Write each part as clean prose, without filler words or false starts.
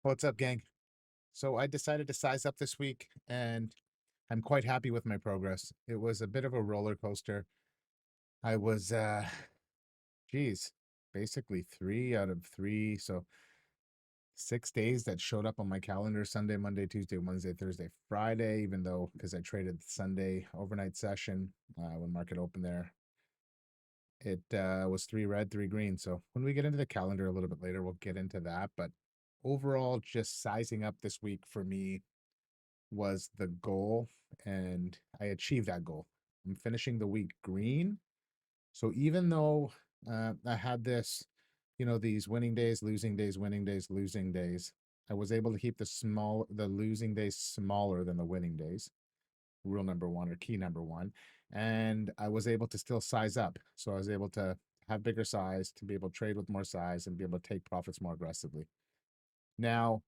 What's up, gang? So I decided to size up this week and I'm quite happy with my progress. It was a bit of a roller coaster. I was geez, basically 3 out of 3. So 6 days that showed up on my calendar: Sunday, Monday, Tuesday, Wednesday, Thursday, Friday, even though because I traded the Sunday overnight session when market opened there. It was three red, three green. So when we get into the calendar a little bit later, we'll get into that. But overall, just sizing up this week for me was the goal, and I achieved that goal. I'm finishing the week green. So even though I had this, these winning days, losing days, winning days, losing days, I was able to keep the losing days smaller than the winning days. Rule number one, or key number one. And I was able to still size up. So I was able to have bigger size, to be able to trade with more size and be able to take profits more aggressively. Now,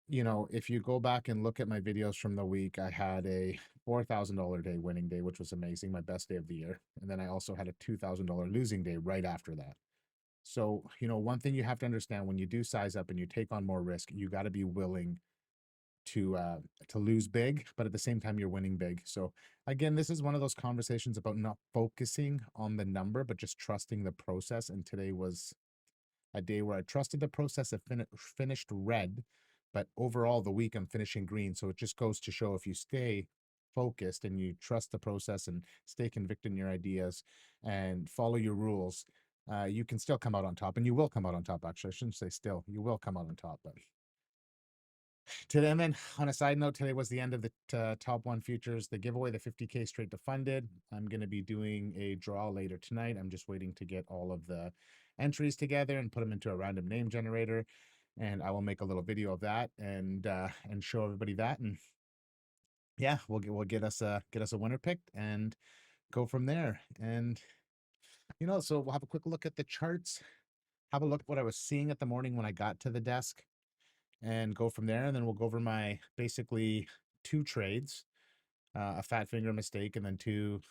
if you go back and look at my videos from the week, I had a $4,000 day winning day, which was amazing, my best day of the year. And then I also had a $2,000 losing day right after that. So, one thing you have to understand: when you do size up and you take on more risk, you got to be willing to lose big, but at the same time you're winning big. So again, this is one of those conversations about not focusing on the number, but just trusting the process. And today was a day where I trusted the process. Of finished red, but overall the week I'm finishing green. So it just goes to show, if you stay focused and you trust the process and stay convicted in your ideas and follow your rules, you can still come out on top, and you will come out on top. Actually, I shouldn't say still, you will come out on top. But today, and then on a side note, today was the end of the top one futures, the giveaway, the 50K straight to funded. I'm going to be doing a draw later tonight. I'm just waiting to get all of the entries together and put them into a random name generator. And I will make a little video of that and show everybody that. And yeah, we'll get us a winner picked and go from there. And so we'll have a quick look at the charts, have a look at what I was seeing at the morning when I got to the desk, and go from there. And then we'll go over my basically two trades, a fat finger mistake, and then two,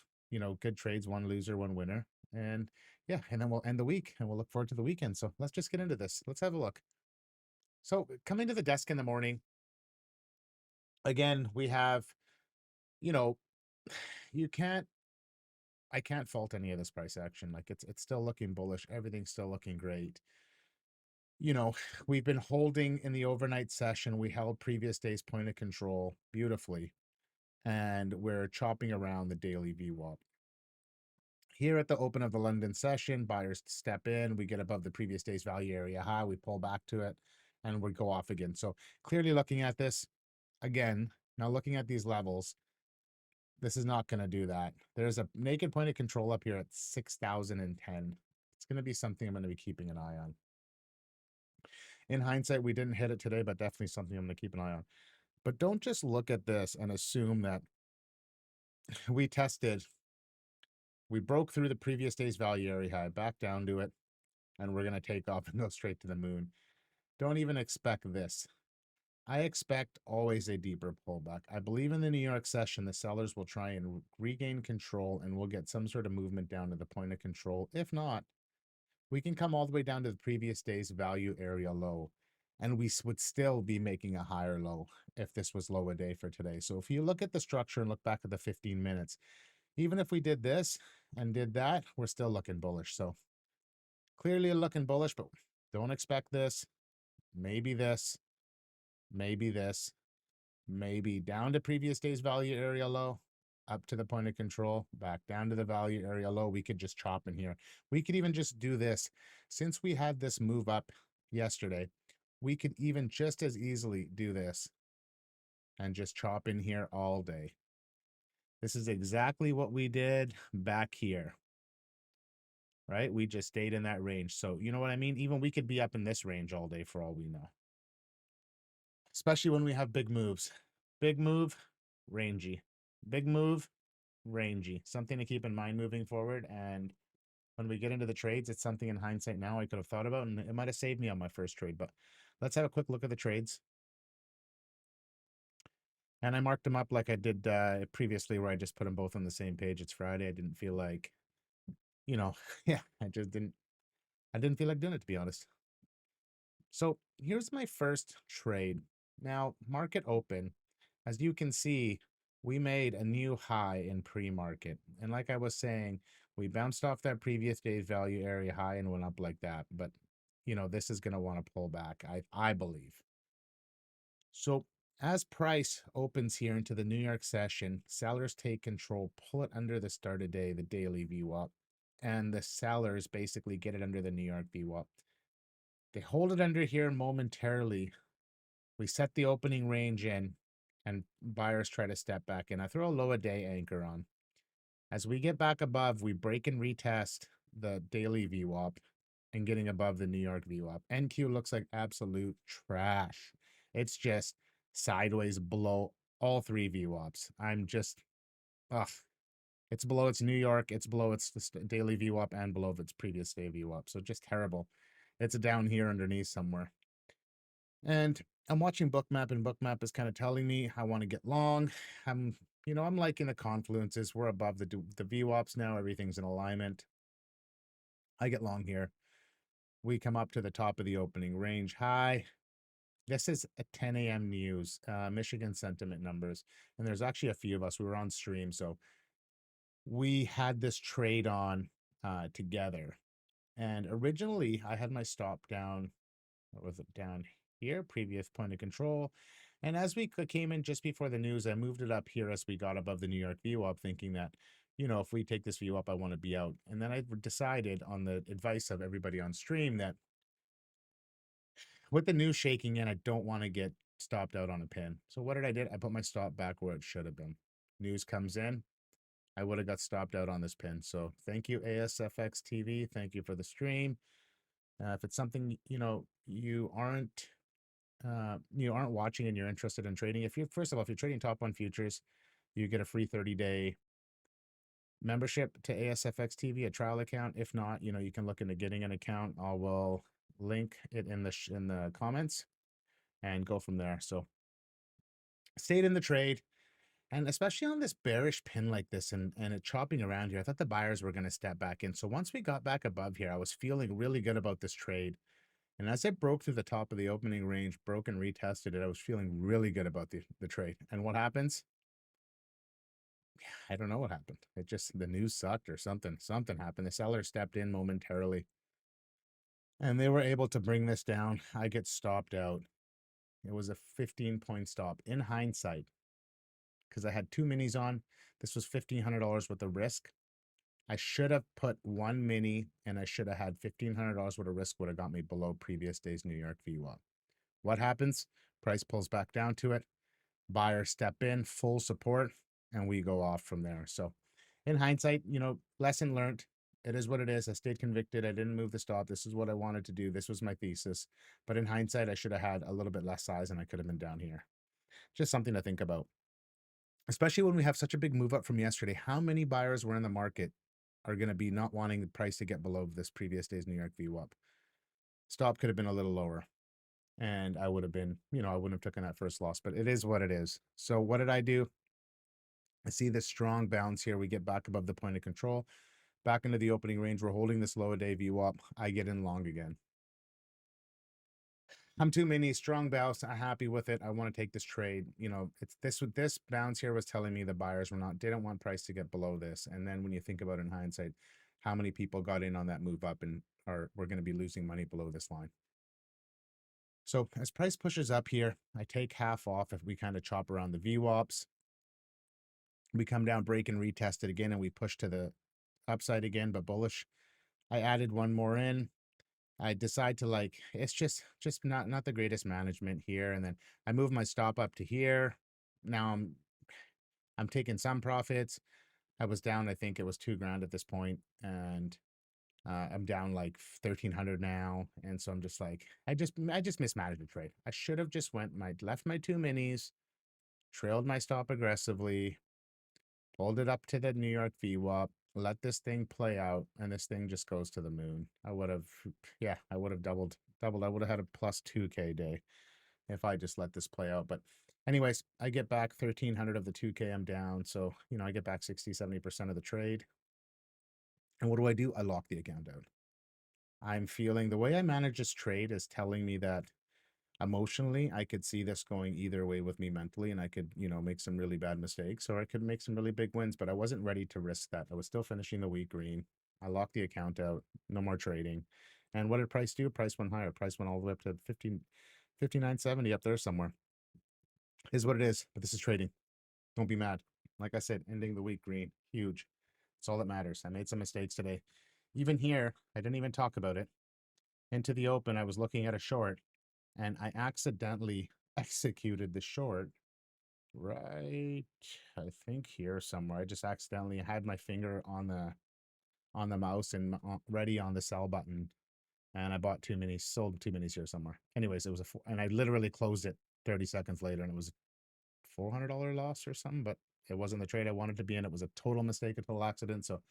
good trades, one loser, one winner. And yeah, and then we'll end the week and we'll look forward to the weekend. So let's just get into this. Let's have a look. So coming to the desk in the morning, again, we have, you know, you can't, I can't fault any of this price action. Like it's still looking bullish. Everything's still looking great. you know, we've been holding in the overnight session. We held previous day's point of control beautifully, and we're chopping around the daily VWAP. Here at the open of the London session, buyers step in, we get above the previous day's value area high, we pull back to it, and we go off again. So clearly looking at this, again, now looking at these levels, this is not going to do that. There's a naked point of control up here at 6,010. It's going to be something I'm going to be keeping an eye on. In hindsight, we didn't hit it today, but definitely something I'm going to keep an eye on. But don't just look at this and assume that we tested, we broke through the previous day's value area high, back down to it, and we're going to take off and go straight to the moon. Don't even expect this. I expect always a deeper pullback. I believe in the New York session, the sellers will try and regain control and we'll get some sort of movement down to the point of control. If not, we can come all the way down to the previous day's value area low, and we would still be making a higher low if this was low a day for today. So if you look at the structure and look back at the 15 minutes, even if we did this and did that, we're still looking bullish. So clearly looking bullish, but don't expect this. Maybe this, maybe this, maybe down to previous day's value area low, up to the point of control, back down to the value area low. We could just chop in here. We could even just do this. Since we had this move up yesterday, we could even just as easily do this and just chop in here all day. This is exactly what we did back here, right? We just stayed in that range. So you know what I mean? Even we could be up in this range all day for all we know, especially when we have big moves. Big move, rangy. Big move, rangy. Something to keep in mind moving forward. And when we get into the trades, it's something in hindsight now I could have thought about, and it might have saved me on my first trade. But let's have a quick look at the trades. And I marked them up like I did previously, where I just put them both on the same page. It's Friday. I didn't feel like, yeah, I didn't feel like doing it, to be honest. So here's my first trade. Now, market open. As you can see, we made a new high in pre-market. And like I was saying, we bounced off that previous day's value area high and went up like that. But this is going to want to pull back, I believe. So as price opens here into the New York session, sellers take control, pull it under the start of day, the daily VWAP, and the sellers basically get it under the New York VWAP. They hold it under here momentarily. We set the opening range in, and buyers try to step back in. I throw a low a day anchor on. As we get back above, we break and retest the daily VWAP and getting above the New York VWAP. NQ looks like absolute trash. It's just sideways below all three VWAPs. I'm just, ugh. It's below its New York, it's below its daily VWAP, and below its previous day VWAP. So just terrible. It's down here underneath somewhere. And I'm watching Bookmap, and Bookmap is kind of telling me I want to get long. I'm liking the confluences. We're above the VWAPs now. Everything's in alignment. I get long here. We come up to the top of the opening range high. This is a 10 a.m. news, Michigan sentiment numbers. And there's actually a few of us. We were on stream. So we had this trade on together. And originally, I had my stop down. What was it, down here? Previous point of control. And as we came in just before the news, I moved it up here as we got above the New York VWAP, thinking that, if we take this view up, I want to be out. And then I decided, on the advice of everybody on stream, that with the news shaking in, I don't want to get stopped out on a pin. So what did I did? I put my stop back where it should have been. News comes in, I would have got stopped out on this pin. So thank you, ASFX TV. Thank you for the stream. If it's something you aren't watching and you're interested in trading, if you're trading top one futures, you get a free 30-day membership to ASFX TV, a trial account. If not, you can look into getting an account. I will link it in the comments and go from there. So stayed in the trade. And especially on this bearish pin like this and it chopping around here, I thought the buyers were going to step back in. So once we got back above here, I was feeling really good about this trade. And as it broke through the top of the opening range, broke and retested it, I was feeling really good about the trade. And what happens? I don't know what happened. The news sucked or something. Something happened. The seller stepped in momentarily and they were able to bring this down. I get stopped out. It was a 15-point stop. In hindsight, because I had two minis on, this was $1,500 worth of risk. I should have put one mini and I should have had $1,500 worth of risk, would have got me below previous day's New York VWAP. What happens? Price pulls back down to it. Buyers step in, full support, and we go off from there. So in hindsight, lesson learned. It is what it is. I stayed convicted. I didn't move the stop. This is what I wanted to do. This was my thesis. But in hindsight, I should have had a little bit less size and I could have been down here. Just something to think about. Especially when we have such a big move up from yesterday. How many buyers were in the market are going to be not wanting the price to get below this previous day's New York VWAP? Stop could have been a little lower. And I would have been, I wouldn't have taken that first loss, but it is what it is. So what did I do? I see this strong bounce here. We get back above the point of control, back into the opening range. We're holding this low a day VWAP. I get in long again. I'm too many, strong bounce. I'm happy with it. I want to take this trade. It's this bounce here was telling me the buyers didn't want price to get below this. And then when you think about it in hindsight, how many people got in on that move up and we're going to be losing money below this line. So as price pushes up here, I take half off if we kind of chop around the VWAPs. We come down, break and retest it again, and we push to the upside again, but bullish. I added one more in. I decide to it's just not the greatest management here. And then I move my stop up to here. Now I'm taking some profits. I was down, I think it was $2,000 at this point, and I'm down like 1,300 now. And so I'm just like, I just mismanaged the trade. I should have just left my two minis, trailed my stop aggressively, pulled it up to the New York VWAP, let this thing play out, and this thing just goes to the moon. I would have doubled. I would have had a plus 2K day if I just let this play out. But anyways, I get back 1,300 of the 2K I'm down. So, I get back 60, 70% of the trade. And what do? I lock the account out. I'm feeling the way I manage this trade is telling me that emotionally I could see this going either way with me mentally, and I could, make some really bad mistakes or I could make some really big wins, but I wasn't ready to risk that. I was still finishing the week green. I locked the account out, no more trading. And what did price do? Price went higher. Price went all the way up to 59.70 up there somewhere. Is what it is, but this is trading. Don't be mad. Like I said, ending the week green, huge. It's all that matters. I made some mistakes today. Even here, I didn't even talk about it. Into the open, I was looking at a short and I accidentally executed the short right, I think here somewhere. I just accidentally had my finger on the mouse and ready on the sell button, and I bought too many, sold too many here somewhere. Anyways, it was and I literally closed it 30 seconds later, and it was a $400 loss or something, but it wasn't the trade I wanted to be in. It was a total mistake, a total accident. So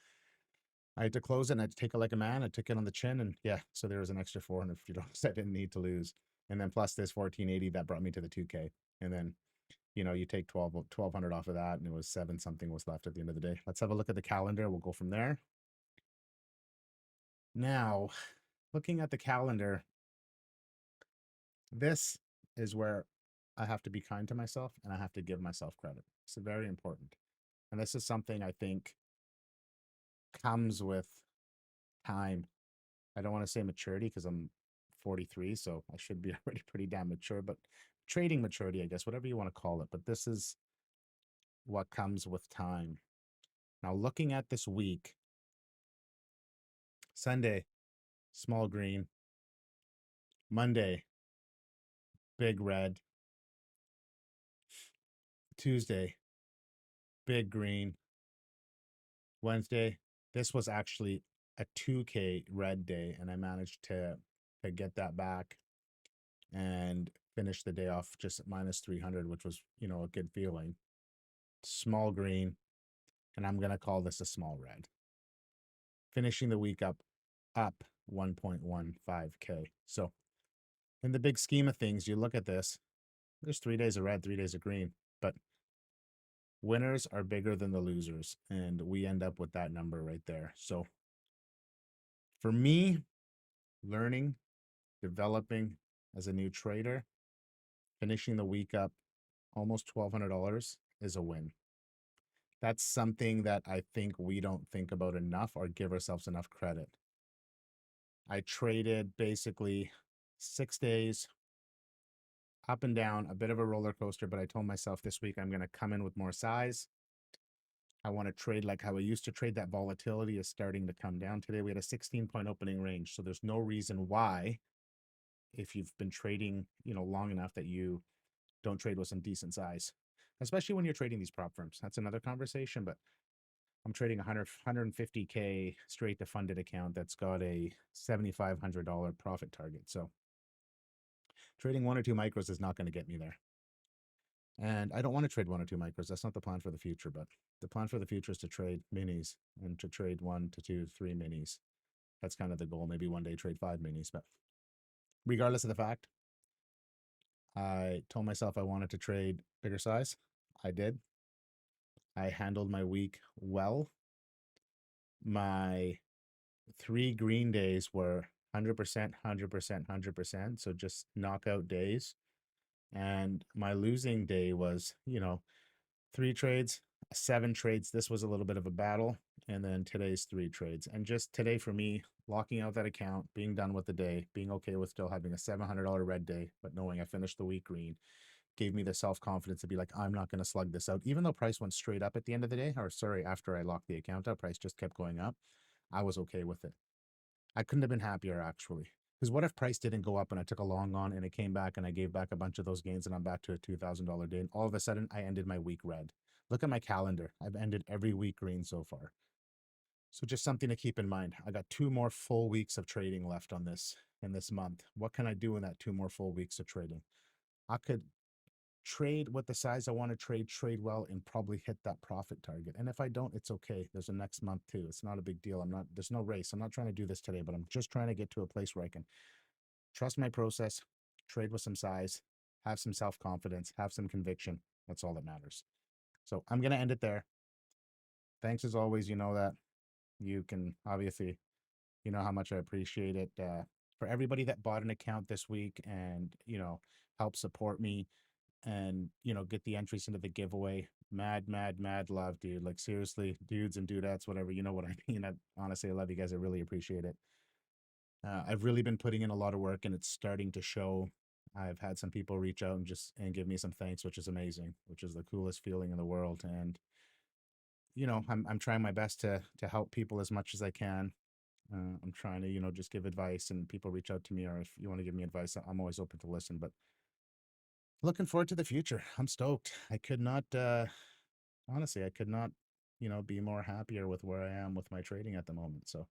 I had to close it and I had to take it like a man. I took it on the chin, and yeah, so there was an extra $450 I didn't need to lose. And then plus this 1480 that brought me to the 2K. And then, you take 1200 off of that, and it was seven something was left at the end of the day. Let's have a look at the calendar. We'll go from there. Now, looking at the calendar, this is where I have to be kind to myself and I have to give myself credit. It's very important. And this is something I think comes with time. I don't want to say maturity because I'm 43, so I should be already pretty damn mature, but trading maturity, I guess, whatever you want to call it. But this is what comes with time. Now, looking at this week, Sunday, small green. Monday, big red. Tuesday, big green. Wednesday, this was actually a 2K red day, and I managed to get that back and finish the day off just at minus 300, which was, a good feeling. Small green, and I'm going to call this a small red. Finishing the week up 1.15K. So in the big scheme of things, you look at this, there's 3 days of red, 3 days of green, but winners are bigger than the losers, and we end up with that number right there. So for me, learning, developing as a new trader, finishing the week up almost $1,200 is a win. That's something that I think we don't think about enough or give ourselves enough credit. I traded basically 6 days up and down, a bit of a roller coaster, but I told myself this week I'm going to come in with more size. I want to trade like how I used to trade. That volatility is starting to come down. Today we had a 16-point opening range, so there's no reason why, if you've been trading, long enough, that you don't trade with some decent size, especially when you're trading these prop firms. That's another conversation, but I'm trading 150K straight to funded account that's got a $7,500 profit target. So trading one or two micros is not going to get me there. And I don't want to trade one or two micros. That's not the plan for the future, but the plan for the future is to trade minis and to trade 1 to 2, 3 minis. That's kind of the goal. Maybe one day trade 5 minis, but regardless of the fact, I told myself I wanted to trade bigger size. I did. I handled my week well. My 3 green days were 100%, 100%, 100%. So just knockout days. And my losing day was, 3 trades, 7 trades. This was a little bit of a battle. And then today's 3 trades. And just today for me, locking out that account, being done with the day, being okay with still having a $700 red day, but knowing I finished the week green, gave me the self-confidence to be like, I'm not going to slug this out. Even though price went straight up at the end of the day, or sorry, after I locked the account out, price just kept going up. I was okay with it. I couldn't have been happier, actually. Because what if price didn't go up and I took a long on and it came back and I gave back a bunch of those gains and I'm back to a $2,000 day, and all of a sudden I ended my week red. Look at my calendar. I've ended every week green so far. So just something to keep in mind. I got 2 more full weeks of trading left on this in this month. What can I do in that 2 more full weeks of trading? I could trade with the size I want to trade well, and probably hit that profit target. And if I don't, it's okay. There's a next month too. It's not a big deal. There's no race. I'm not trying to do this today, but I'm just trying to get to a place where I can trust my process, trade with some size, have some self-confidence, have some conviction. That's all that matters. So I'm going to end it there. Thanks as always. You know that you can obviously, You know how much I appreciate it. For everybody that bought an account this week and, help support me and, get the entries into the giveaway. Mad, mad, mad love, dude. Like, seriously, dudes and dudettes, whatever, you know what I mean. Honestly, I love you guys. I really appreciate it. I've really been putting in a lot of work and it's starting to show. I've had some people reach out and just and give me some thanks, which is amazing, which is the coolest feeling in the world. And I'm trying my best to help people as much as I can. I'm trying to just give advice, and people reach out to me, or if you want to give me advice, I'm always open to listen. But looking forward to the future. I'm stoked. I could not honestly, I could not be more happier with where I am with my trading at the moment. So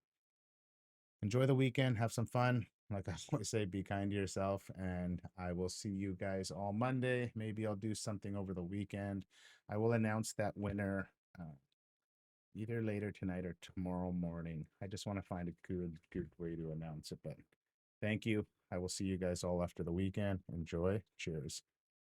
enjoy the weekend, have some fun. Like I always say, be kind to yourself, and I will see you guys all Monday. Maybe I'll do something over the weekend. I will announce that winner either later tonight or tomorrow morning. I just want to find a good way to announce it. But thank you. I will see you guys all after the weekend. Enjoy. Cheers.